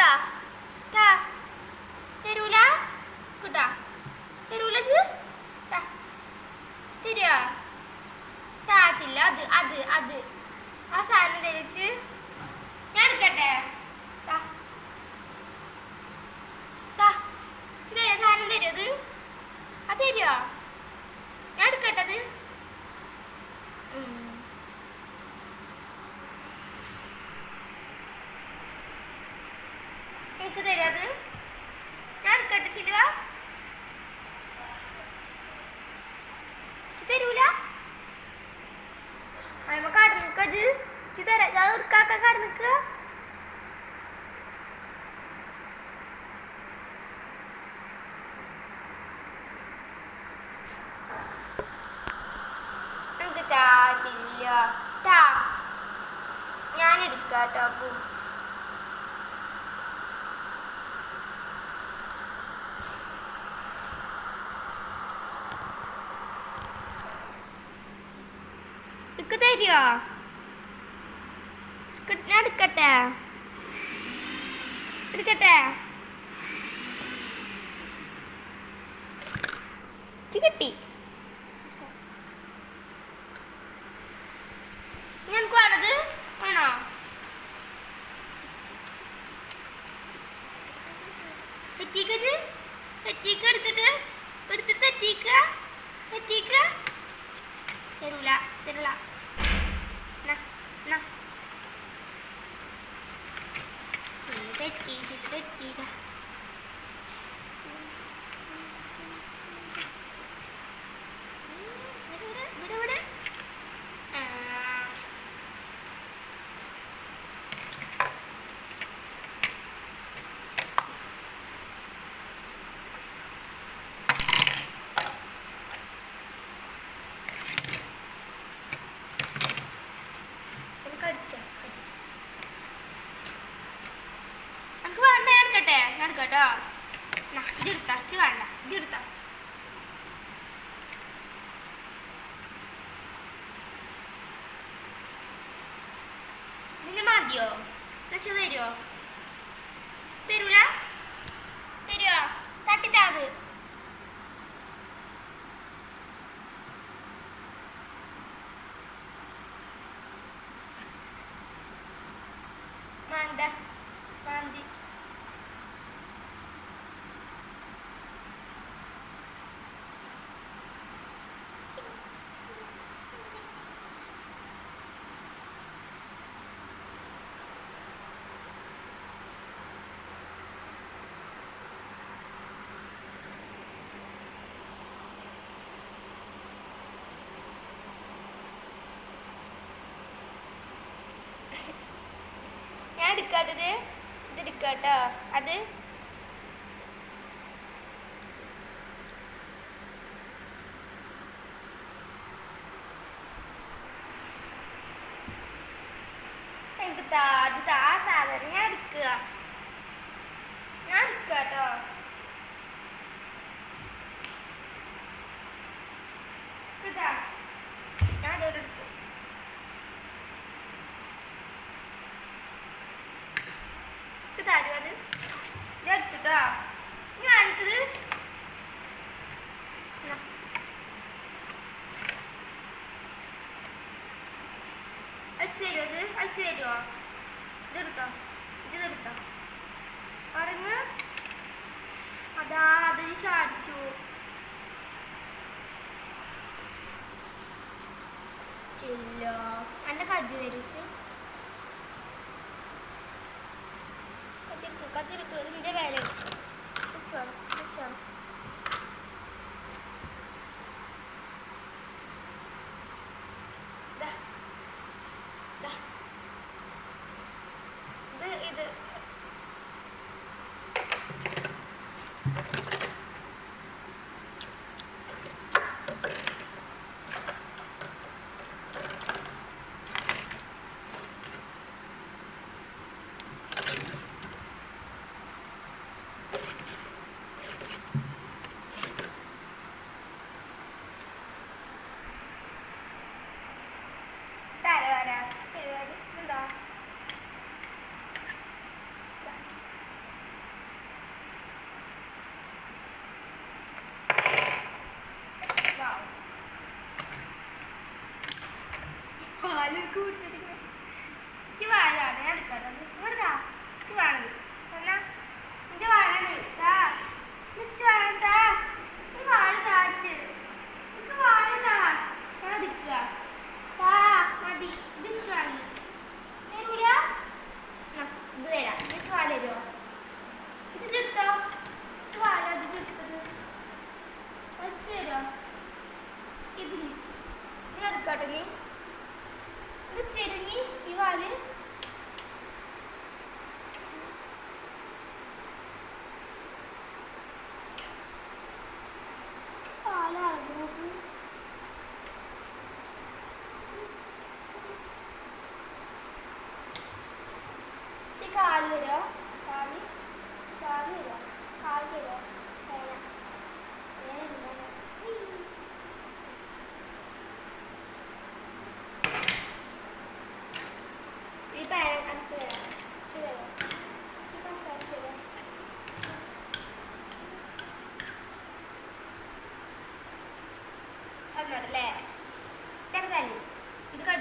താ താ തരൂല കിട്ടാ തരൂല താ തരുവാ താച്ചില്ല അത് അത് അത് ആ സാധനം തരിച്ച് ഞാൻ എടുക്കട്ടെ താ താ സാധനം തരുമോ അത് അത് തരുവാ ഞാൻ എടുക്കട്ടത് എനിക്ക് തരാത് ഞാൻ എടുക്കട്ടെ ചിലുവ തരൂല അമ്മ കാട് നിക്കത് തരാ ഞാൻ എടുക്കാക്ക കാട് നിക്ക എനിക്ക് താച്ചില്ല താ ഞാൻ എടുക്കാട്ടോ അപ്പു എടുക്ക തരുമോ ഞാൻ എടുക്കട്ടെ എടുക്കട്ടെ കിട്ടി ഞങ്ങൾക്ക് വേണത് വേണോ തെറ്റിക്കത് തെറ്റിക്ക എടുത്തിട്ട് തെറ്റിക്ക തെറ്റിക്ക തരൂല തരൂല തെറ്റിയില്ല കേട്ടോ ഇതെടുത്താ വേണ്ട ഇതെടുത്താ നിന്നെ മതിയോ വെച്ച് തരുമോ തരൂല തരുമോ തട്ടിത്താത് മാന്ത മാന്തി ഞാൻ എടുക്കാട്ടത് ഇതെടുക്കാട്ടോ അത് എനിക്ക് അത് താ സാധനം ഞാൻ എടുക്കുക ഞാൻ എടുക്കാട്ടോ ഇതാ ഞാൻ അതോടെ എടുക്കും തരും അത് ഞാൻ എടുത്തിട്ടോ ഞാൻ എടുത്തത് അയച്ചു തരുമോ അത് അയച്ചു തരുമോ ഇതെടുത്തോ ഇതെടുത്തോ പറഞ്ഞ് അതാ അത് ചാടിച്ചു ഇല്ല എൻ്റെ കജ്ജ് തരുച്ച് കത്തിരിക്ക് ഇതിൻ്റെ വില വെച്ചോ വെച്ചോ ഇത് പിടിച്ചിട്ട് ഇച്ചി വാഴയാണ് ഞാൻ എടുക്കാട്ടോ ഇവിടുതാ ഇച്ചി വാഴത് എന്നാ ഇന്റെ വാഴാണ് താ ഇച്ചി വാഴത്താ ഈ വാഴ താച്ച് എനിക്ക് വാഴ താ ഞാൻ എടുക്കുക താ മതി ഇത് ഇച്ചി വാങ്ങി തരൂല ഇത് തരാം ഇച്ചി വാഴ തരുമോ ഇത് ചുട്ടോ ഇച്ചി വാഴ അത് ചുട്ടത് വച്ച് തരുമോ ഇത് മിച്ച് ഞാൻ എടുക്കാട്ടോ നീ ഇത് ചെരുങ്ങി ഈ വാല് പാലളകുന്നത് കാല് തരുമോ കാല് കാല് തരുമോ കാല് തരുമോ